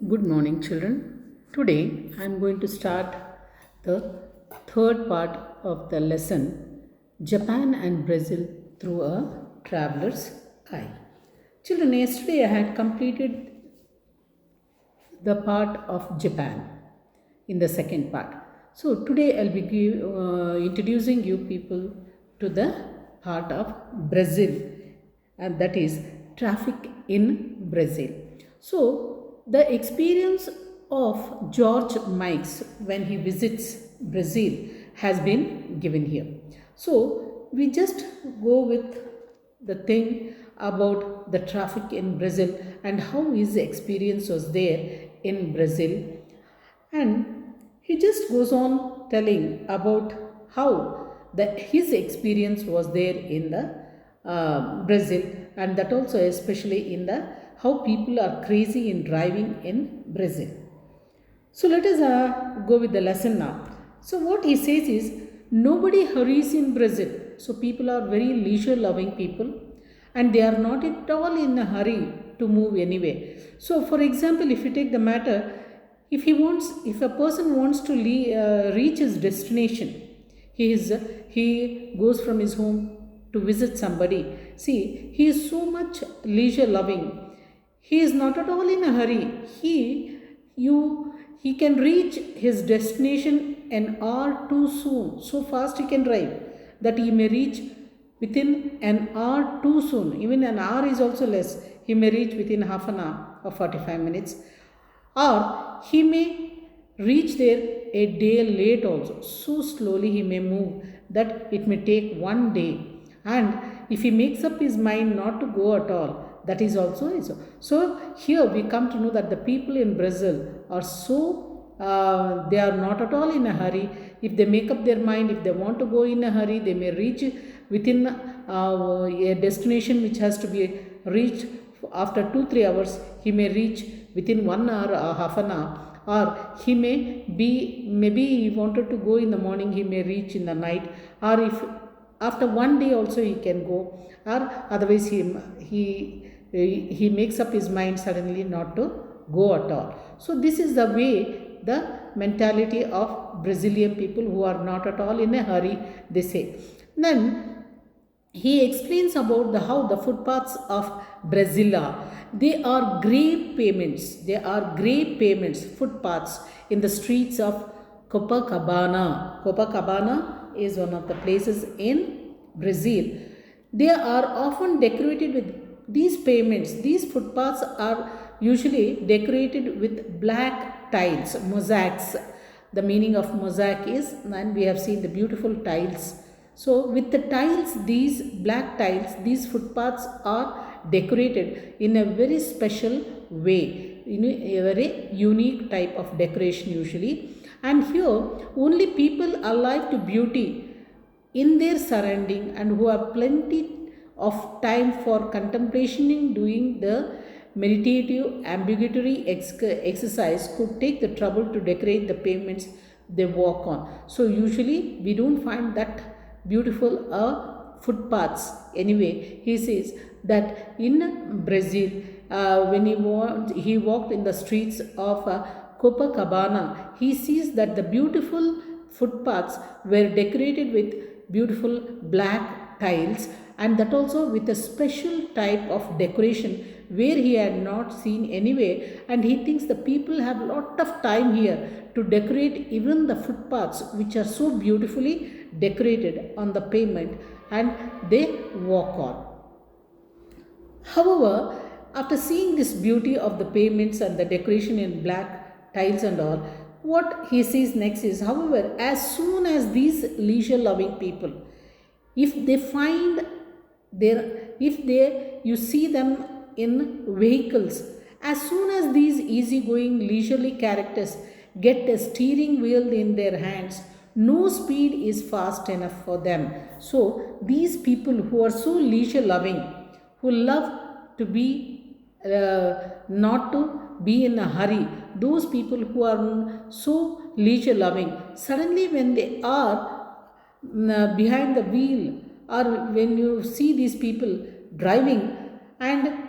Good morning, children. Today I am going to start the third part of the lesson Japan and Brazil through a traveler's eye. Children, yesterday I had completed the part of Japan in the second part. So today I'll be introducing you people to the part of Brazil, and that is traffic in Brazil. So the experience of George Mikes when he visits Brazil has been given here. So we just go with the thing about the traffic in Brazil and how his experience was there in Brazil. And he just goes on telling about how his experience was there in the Brazil, and that also especially in the how people are crazy in driving in Brazil. So let us go with the lesson now. So what he says is nobody hurries in Brazil. So people are very leisure loving people and they are not at all in a hurry to move anyway. So for example, if you take the matter, if a person wants to reach his destination, he goes from his home to visit somebody. See, he is so much leisure loving. He is not at all in a hurry. He can reach his destination an hour too soon. So fast he can drive that he may reach within an hour too soon. Even an hour is also less. He may reach within half an hour or 45 minutes. Or he may reach there a day late also. So slowly he may move that it may take one day. And if he makes up his mind not to go at all, that is also so. So here we come to know that the people in Brazil are so they are not at all in a hurry. If they make up their mind, if they want to go in a hurry, they may reach within a destination which has to be reached after 2-3 hours. He may reach within 1 hour or half an hour, or he may be, maybe he wanted to go in the morning, he may reach in the night, or if after one day also he can go, or otherwise he makes up his mind suddenly not to go at all. So this is the way, the mentality of Brazilian people who are not at all in a hurry, they say. Then he explains about how the footpaths of Brasilia, they are grey pavements, footpaths in the streets of Copacabana. Copacabana is one of the places in Brazil. They are often decorated with these pavements. These footpaths are usually decorated with black tiles, mosaics. The meaning of mosaic is, and we have seen the beautiful tiles. So with the tiles, these black tiles, these footpaths are decorated in a very special way, in a very unique type of decoration usually. And here only people alive to beauty in their surrounding and who have plenty of time for contemplation in doing the meditative ambiguity exercise could take the trouble to decorate the pavements they walk on. So usually we don't find that beautiful footpaths anyway. He says that in Brazil, when he walked in the streets of Copacabana, he sees that the beautiful footpaths were decorated with beautiful black tiles, and that also with a special type of decoration where he had not seen anyway. And he thinks the people have lot of time here to decorate even the footpaths which are so beautifully decorated on the pavement, and they walk on. However, after seeing this beauty of the pavements and the decoration in black tiles and all, what he sees next is, however, as soon as these leisure loving people, if they find you see them in vehicles, as soon as these easygoing leisurely characters get a steering wheel in their hands, no speed is fast enough for them. So these people who are so leisure loving, who love to be not to be in a hurry, those people who are so leisure loving, suddenly when they are behind the wheel, or when you see these people driving and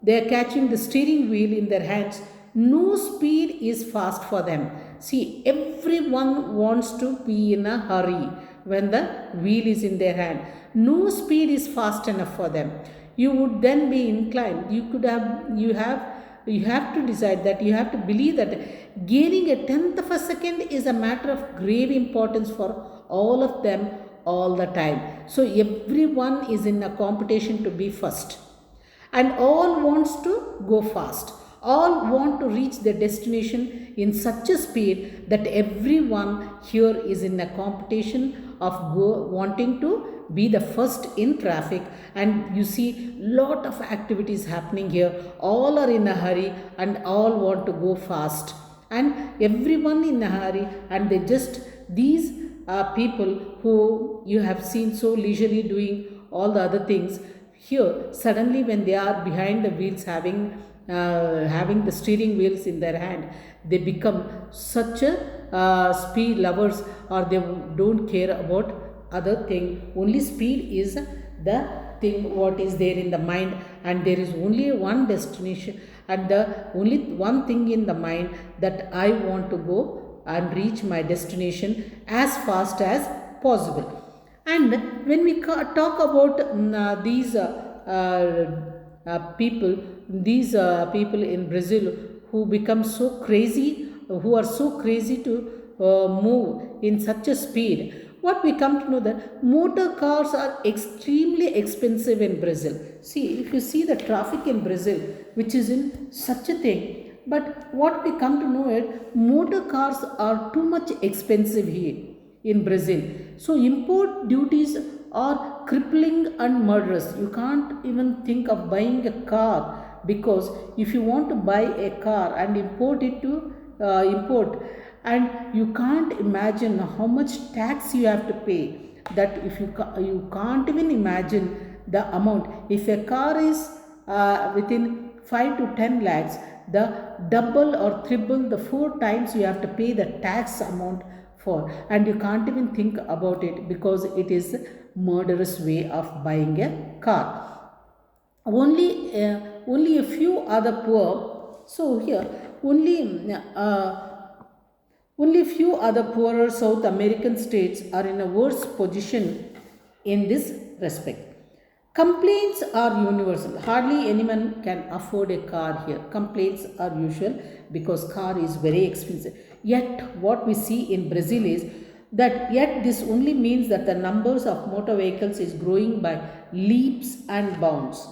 they are catching the steering wheel in their hands, No speed is fast for them. See, everyone wants to be in a hurry when the wheel is in their hand. No speed is fast enough for them. You would then be inclined. You have to decide that you have to believe that gaining a tenth of a second is a matter of grave importance for all of them all the time. So everyone is in a competition to be first, and all wants to go fast. All want to reach their destination in such a speed that everyone here is in a competition of wanting to be the first in traffic. And you see lot of activities happening here. All are in a hurry and all want to go fast, and everyone in a hurry, and they just these people who you have seen so leisurely doing all the other things, here suddenly when they are behind the wheels having the steering wheels in their hand, they become such a speed lovers, or they don't care about other thing. Only speed is the thing what is there in the mind, and there is only one destination and the only one thing in the mind, that I want to go and reach my destination as fast as possible. And when we talk about these people in Brazil who become so crazy, who are so crazy to move in such a speed, what we come to know that motor cars are extremely expensive in Brazil. See, if you see the traffic in Brazil, which is in such a thing, but what we come to know is motor cars are too much expensive here in Brazil. So import duties are crippling and murderous. You can't even think of buying a car, because if you want to buy a car and import it to import, and you can't imagine how much tax you have to pay. That if you can't even imagine the amount. If a car is within 5 to 10 lakhs, the double or triple, the 4 times you have to pay the tax amount for, and you can't even think about it, because it is a murderous way of buying a car. Only a few other poor. So here only a few other poorer South American states are in a worse position in this respect. Complaints are universal. Hardly anyone can afford a car here. Complaints are usual because car is very expensive. Yet what we see in Brazil is that yet this only means that the numbers of motor vehicles is growing by leaps and bounds.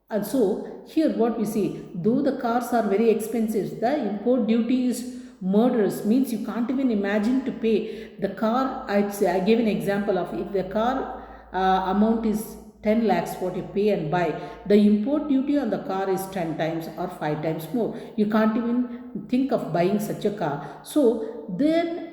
And so here what we see, though the cars are very expensive, the import duty is murderous, means you can't even imagine to pay the car. I gave an example of, if the car amount is 10 lakhs what you pay and buy, the import duty on the car is 10 times or 5 times more. You can't even think of buying such a car. So then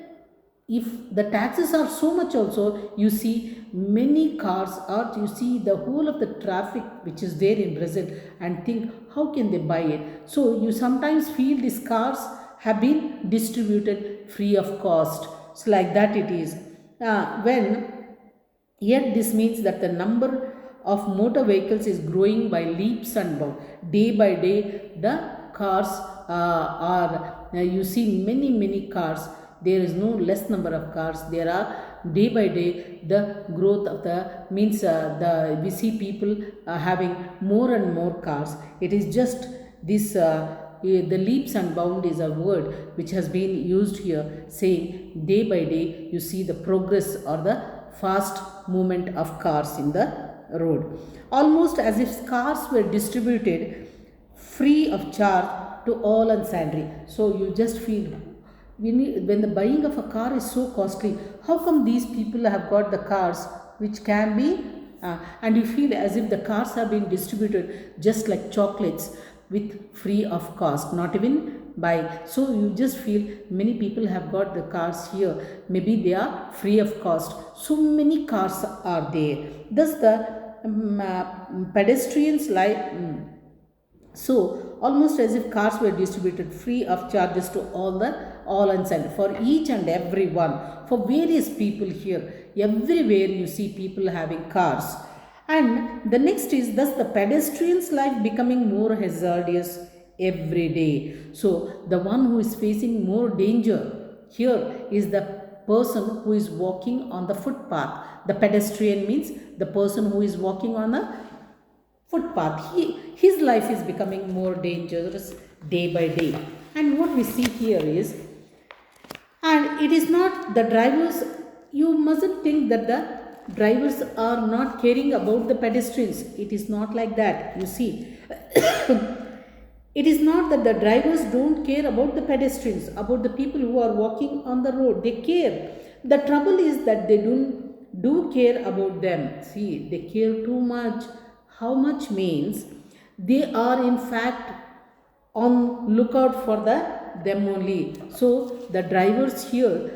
if the taxes are so much also, you see many cars, or you see the whole of the traffic which is there in Brazil, and think how can they buy it. So you sometimes feel these cars have been distributed free of cost. So like that it is. Yet this means that the number of motor vehicles is growing by leaps and bounds. Day by day the cars you see many cars. There is no less number of cars. There are day by day the growth of the means we see people having more and more cars. It is just this the leaps and bound is a word which has been used here, saying day by day you see the progress or the fast movement of cars in the road, almost as if cars were distributed free of charge to all and sundry. So you just feel when the buying of a car is so costly, how come these people have got the cars which can be and you feel as if the cars are being distributed just like chocolates with free of cost, not even by. So you just feel many people have got the cars here, maybe they are free of cost. So many cars are there. Thus the pedestrians so almost as if cars were distributed free of charges to all and sundry, for each and every one, for various people here. Everywhere you see people having cars. And the next is thus the pedestrian's life becoming more hazardous every day. So the one who is facing more danger here is the person who is walking on the footpath. The pedestrian means the person who is walking on a footpath. His life is becoming more dangerous day by day. And what we see here is, and it is not the drivers, you mustn't think that the drivers are not caring about the pedestrians. It is not like that. You see, it is not that the drivers don't care about the pedestrians, about the people who are walking on the road. They care. The trouble is that they don't do care about them. See, they care too much. How much means they are in fact on lookout for them only. So the drivers here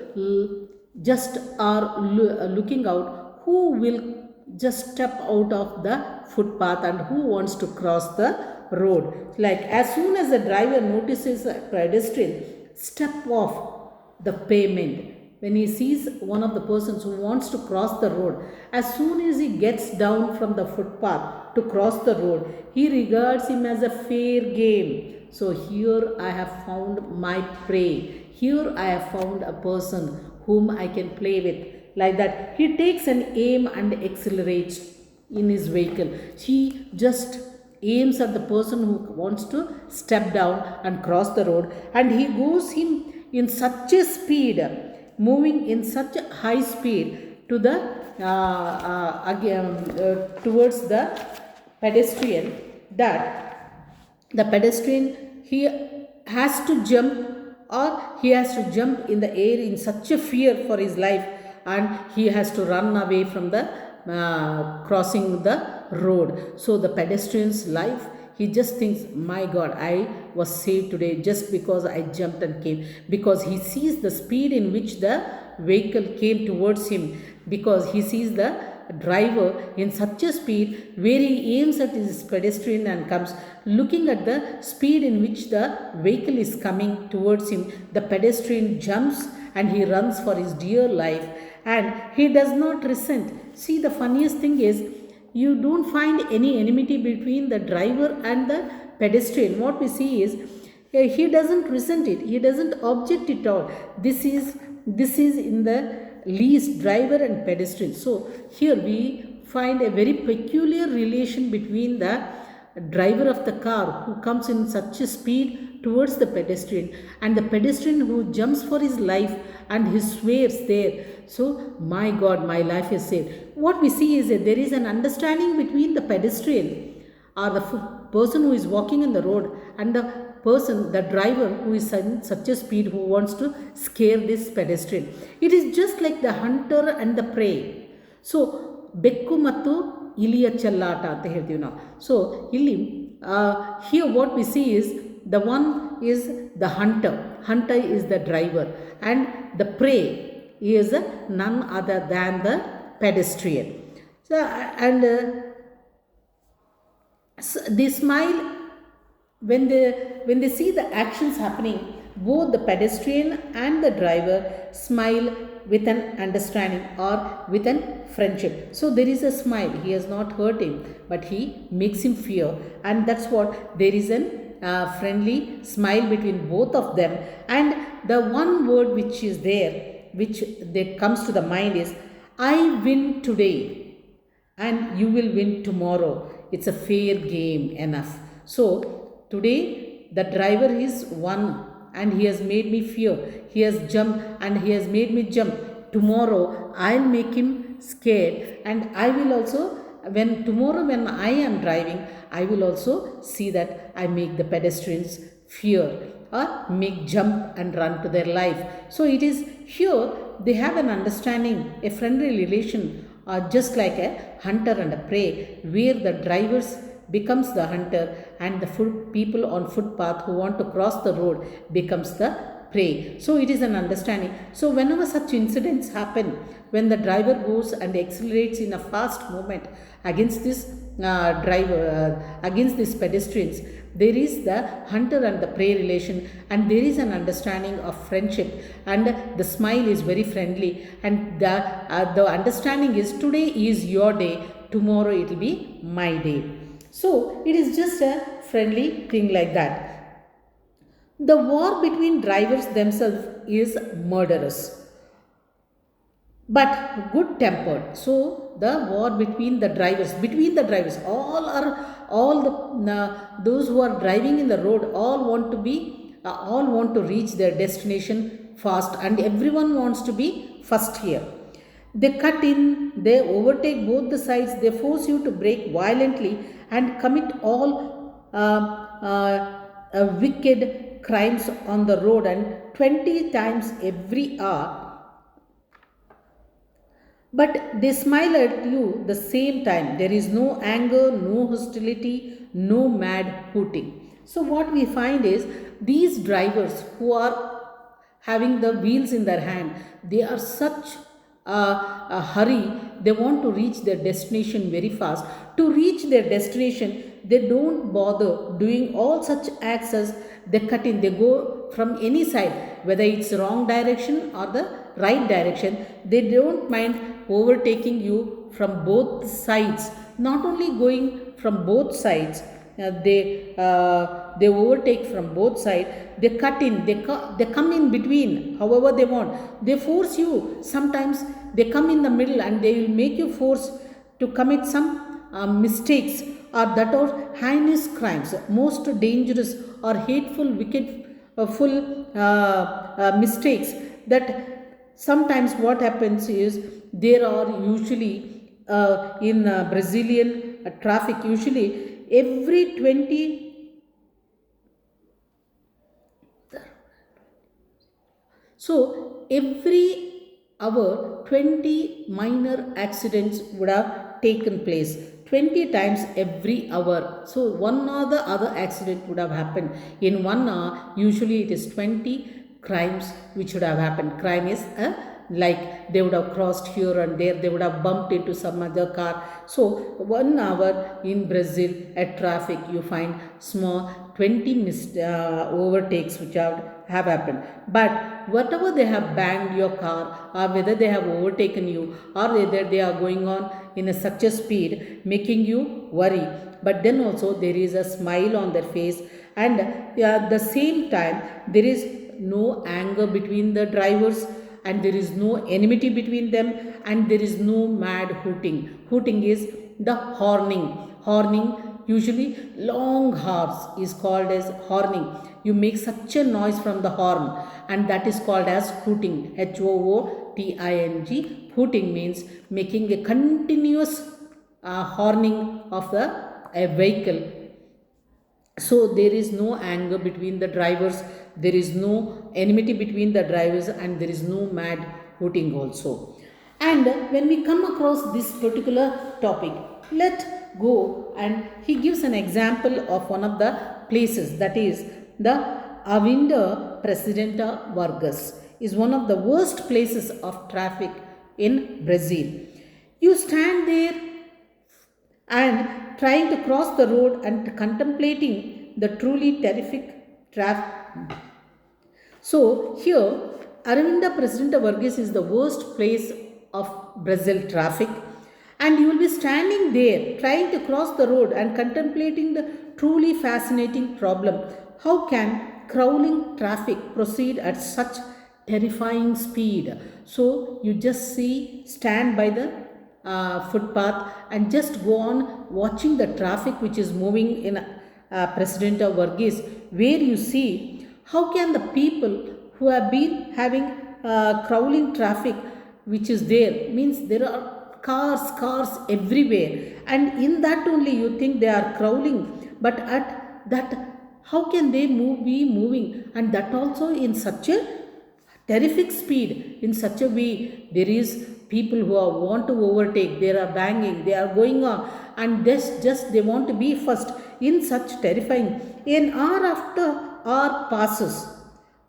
just are looking out who will just step out of the footpath and who wants to cross the road. Like as soon as the driver notices a pedestrian step off the pavement, when he sees one of the persons who wants to cross the road, as soon as he gets down from the footpath to cross the road, he regards him as a fair game. So here I have found my prey. Here I have found a person whom I can play with. Like that, he takes an aim and accelerates in his vehicle. He just aims at the person who wants to step down and cross the road, and he goes him in such a speed, moving in such a high speed to the towards the pedestrian, that the pedestrian, he has to jump, or he has to jump in the air in such a fear for his life, and he has to run away from the crossing the road. So the pedestrian's life, he just thinks, my God, I was saved today just because I jumped and came. Because he sees the speed in which the vehicle came towards him, because he sees the driver in such a speed where he aims at his pedestrian and comes. Looking at the speed in which the vehicle is coming towards him, the pedestrian jumps and he runs for his dear life, and he does not resent. See, the funniest thing is, you don't find any enmity between the driver and the pedestrian. What we see is, he doesn't resent it, he doesn't object at all. This is in the least, driver and pedestrian. So here we find a very peculiar relation between the driver of the car who comes in such a speed towards the pedestrian, and the pedestrian who jumps for his life and he swears there. So, my God, my life is saved. What we see is that there is an understanding between the pedestrian, or the person who is walking in the road, and the person, the driver who is in such a speed, who wants to scare this pedestrian. It is just like the hunter and the prey. So ಬೆಕ್ಕು ಮತ್ತು ಇಲಿಯ ಚೆಲ್ಲಾಟ ಅಂತ ಹೇಳ್ತೀವಿ ನಾವು. So ಇಲ್ಲಿ here what we see is, the one is the hunter is the driver, and the prey is none other than the pedestrian. So and they smile when they see the actions happening. Both the pedestrian and the driver smile with an understanding or with an friendship. So there is a smile. He has not hurt him, but he makes him fear, and that's what, there is an friendly smile between both of them. And the one word which is there, which comes to the mind is, I win today and you will win tomorrow. It's a fair game enough. So today the driver is won and he has made me fear. He has jumped and he has made me jump. Tomorrow I'll make him scared, and I will also, when I am driving, I will also see that I make the pedestrians fear or make jump and run to their life. So it is here they have an understanding, a friendly relation, just like a hunter and a prey, where the drivers becomes the hunter and the people on footpath who want to cross the road becomes the prey. So it is an understanding. So whenever such incidents happen, when the driver goes and accelerates in a fast movement against this against these pedestrians, there is the hunter and the prey relation, and there is an understanding of friendship, and the smile is very friendly, and the understanding is, today is your day, tomorrow it will be my day. So it is just a friendly thing like that. The war between drivers themselves is murderous but good tempered. So the war between the drivers, all the those who are driving in the road all want to reach their destination fast, and everyone wants to be first here. They cut in, they overtake both the sides, they force you to brake violently and commit all wicked crimes on the road, and 20 times every hour, but they smile at you the same time. There is no anger, no hostility, no mad hooting. So, what we find is these drivers who are having the wheels in their hand, they are such a hurry. They want to reach their destination very fast. To reach their destination, they don't bother doing all such acts as they cut in, they go from any side, whether it's wrong direction or the right direction. They don't mind overtaking you from both sides. Not only going from both sides, they overtake from both sides. They cut in, they come in between however they want. They force you, sometimes they come in the middle and they will make you force to commit some mistakes, or that are heinous crimes, most dangerous or hateful, wicked, full mistakes. That sometimes what happens is there are usually in Brazilian traffic, usually every 20. So every hour 20 minor accidents would have taken place, 20 times every hour. So one or the other accident would have happened in 1 hour. Usually it is 20 crimes which would have happened. Crime is like they would have crossed here and there, they would have bumped into some other car. So 1 hour in Brazil at traffic, you find small 20 overtakes which have happened. But whatever they have banged your car, or whether they have overtaken you, or whether they are going on in such a speed making you worry, but then also there is a smile on their face, and at the same time there is no anger between the drivers, and there is no enmity between them, and there is no mad hooting. Hooting is the horning. Usually long hours is called as horning. You make such a noise from the horn, and that is called as hooting. HOOTING. Hooting means making a continuous horning of a vehicle. So there is no anger between the drivers, there is no enmity between the drivers, and there is no mad hooting also. And when we come across this particular topic, let go, and he gives an example of one of the places, that is the Avenida Presidente Vargas is one of the worst places of traffic in Brazil. You stand there and trying to cross the road and contemplating the truly terrific traffic. So here, Avenida Presidente Vargas is the worst place of Brazil traffic, and you will be standing there trying to cross the road and contemplating the truly fascinating problem. How can crawling traffic proceed at such terrifying speed? So you just stand by the footpath and just go on watching the traffic which is moving in Presidente Vargas, where you see how can the people who have been having crawling traffic which is there, means there are cars everywhere, and in that only you think they are crawling, but at that how can they be moving, and that also in such a terrific speed, in such a way there is people who want to overtake, they are banging, they are going on, and just they want to be first in such terrifying. An hour after hour passes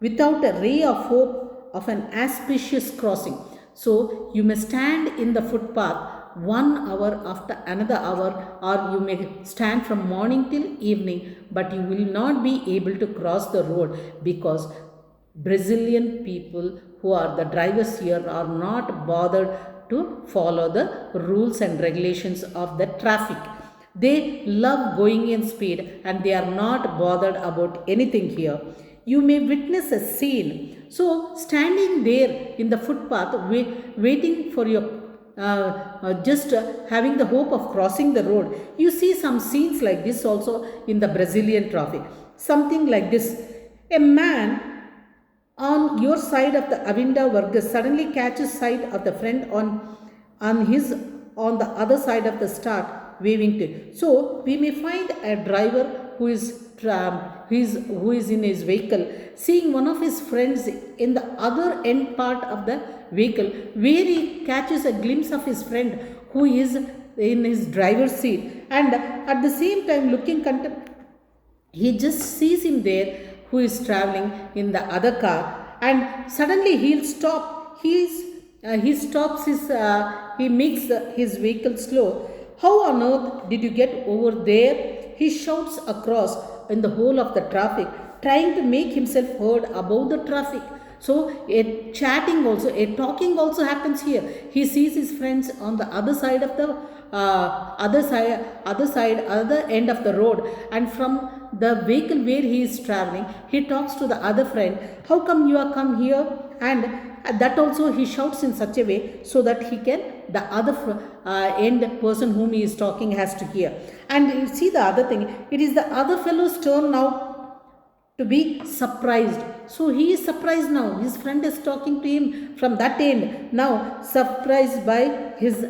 without a ray of hope of an auspicious crossing. So you may stand in the footpath 1 hour after another hour, or you may stand from morning till evening, but you will not be able to cross the road, because Brazilian people who are the drivers here are not bothered to follow the rules and regulations of the traffic. They love going in speed and they are not bothered about anything here. you may witness a scene. So, standing there in the footpath, waiting for your just having the hope of crossing the road, you see some scenes like this also in the Brazilian traffic. Something like this: a man on your side of the Avinda Vargas suddenly catches sight of the friend on his on the other side of the start waving to him. So we may find a driver who is in his vehicle, seeing one of his friends in the other end part of the vehicle, where he catches a glimpse of his friend who is in his driver's seat, and at the same time he just sees him there who is traveling in the other car, and suddenly he'll stop. He stops he makes his vehicle slow. How on earth did you get over there? He shouts across in the whole of the traffic, trying to make himself heard above the traffic. So a chatting also, a talking also happens here. He sees his friends on the other side of the other end of the road, and from the vehicle where he is traveling, he talks to the other friend. How come you are come here? And that also he shouts in such a way so that the other end person whom he is talking has to hear. And you see the other thing, it is the other fellow's turn now to be surprised. So he is surprised now. His friend is talking to him from that end. Now surprised by his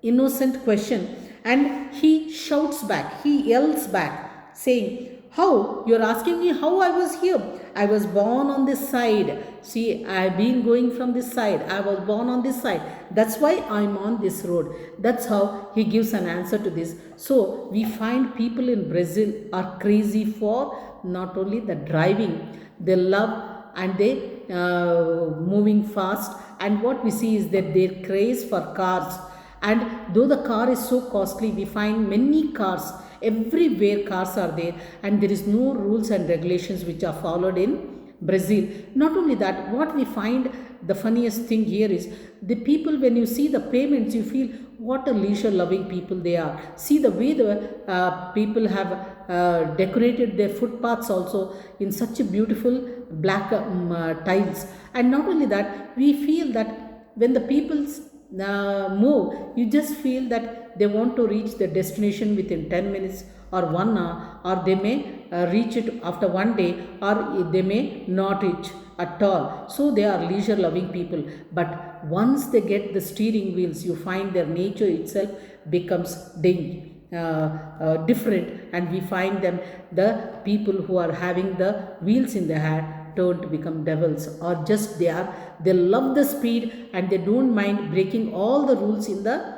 innocent question, and he shouts back, he yells back, saying, how? You're asking me how I was here? I was born on this side. See, I've been going from this side. I was born on this side. That's why I'm on this road. That's how he gives an answer to this. So we find people in Brazil are crazy for not only the driving, they love and they moving fast. And what we see is that their craze for cars. And though the car is so costly, we find many cars. Everywhere cars are there, and there is no rules and regulations which are followed in Brazil. Not only that, what we find the funniest thing here is the people, when you see the payments, you feel what a leisure loving people they are. See the way the people have decorated their footpaths also in such a beautiful black tiles. And not only that, we feel that when the people move, you just feel that they want to reach the destination within 10 minutes or 1 hour, or they may reach it after one day, or they may not reach at all. So they are leisure loving people. But once they get the steering wheels, you find their nature itself becomes different, and we find them, the people who are having the wheels in their hand, turn to become devils, or just they love the speed, and they don't mind breaking all the rules in the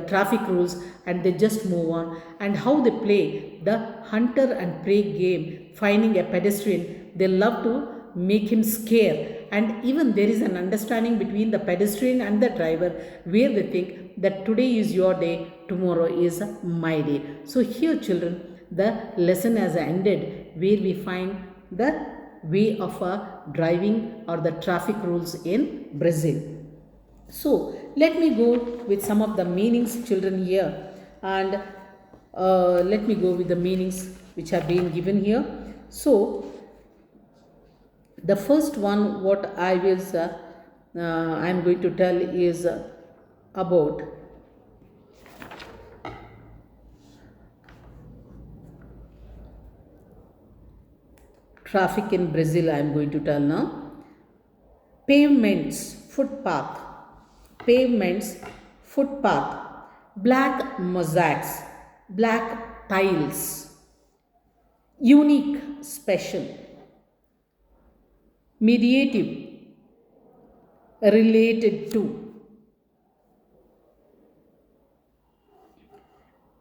traffic rules, and they just move on. And how they play the hunter and prey game, finding a pedestrian, they love to make him scare. And even there is an understanding between the pedestrian and the driver, where they think that today is your day, tomorrow is my day. So here, children, the lesson has ended, where we find the way of driving or the traffic rules in Brazil. So let me go with some of the meanings, children, here, and let me go with the meanings which have been given here. So the first one, what I am going to tell is about traffic in Brazil. I am going to tell now. Pavements, footpath, black mosaics, black tiles, unique, special, mediative, related to,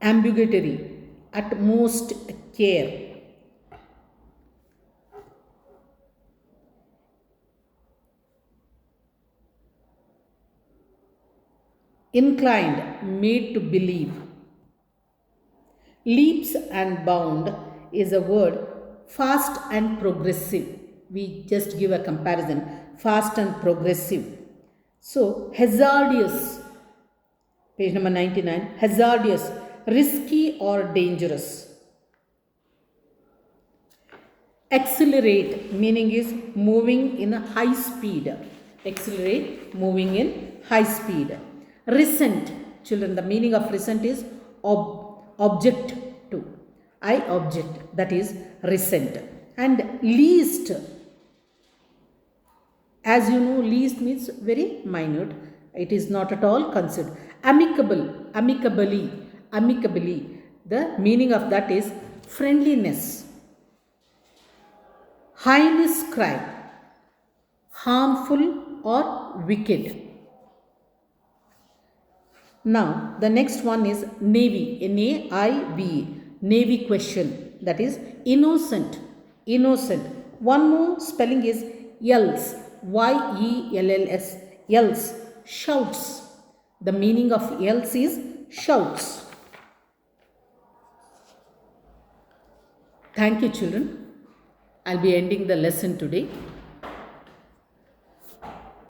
ambiguity, utmost care, inclined, made to believe. Leaps and bound is a word, fast and progressive. We just give a comparison, fast and progressive. So hazardous, page number 99, hazardous, risky or dangerous. Accelerate meaning is moving in a high speed. Accelerate, moving in high speed. Recent, children, the meaning of recent is object to. I object, that is recent. And least, as you know, least means very minute. It is not at all considered. Amicable, amicably. The meaning of that is friendliness. Heinous crime, harmful or wicked. Now, the next one is navy, N-A-I-V-E, navy question, that is innocent, innocent. One more spelling is yells, Y-E-L-L-S, yells, shouts. The meaning of yells is shouts. Thank you, children. I'll be ending the lesson today.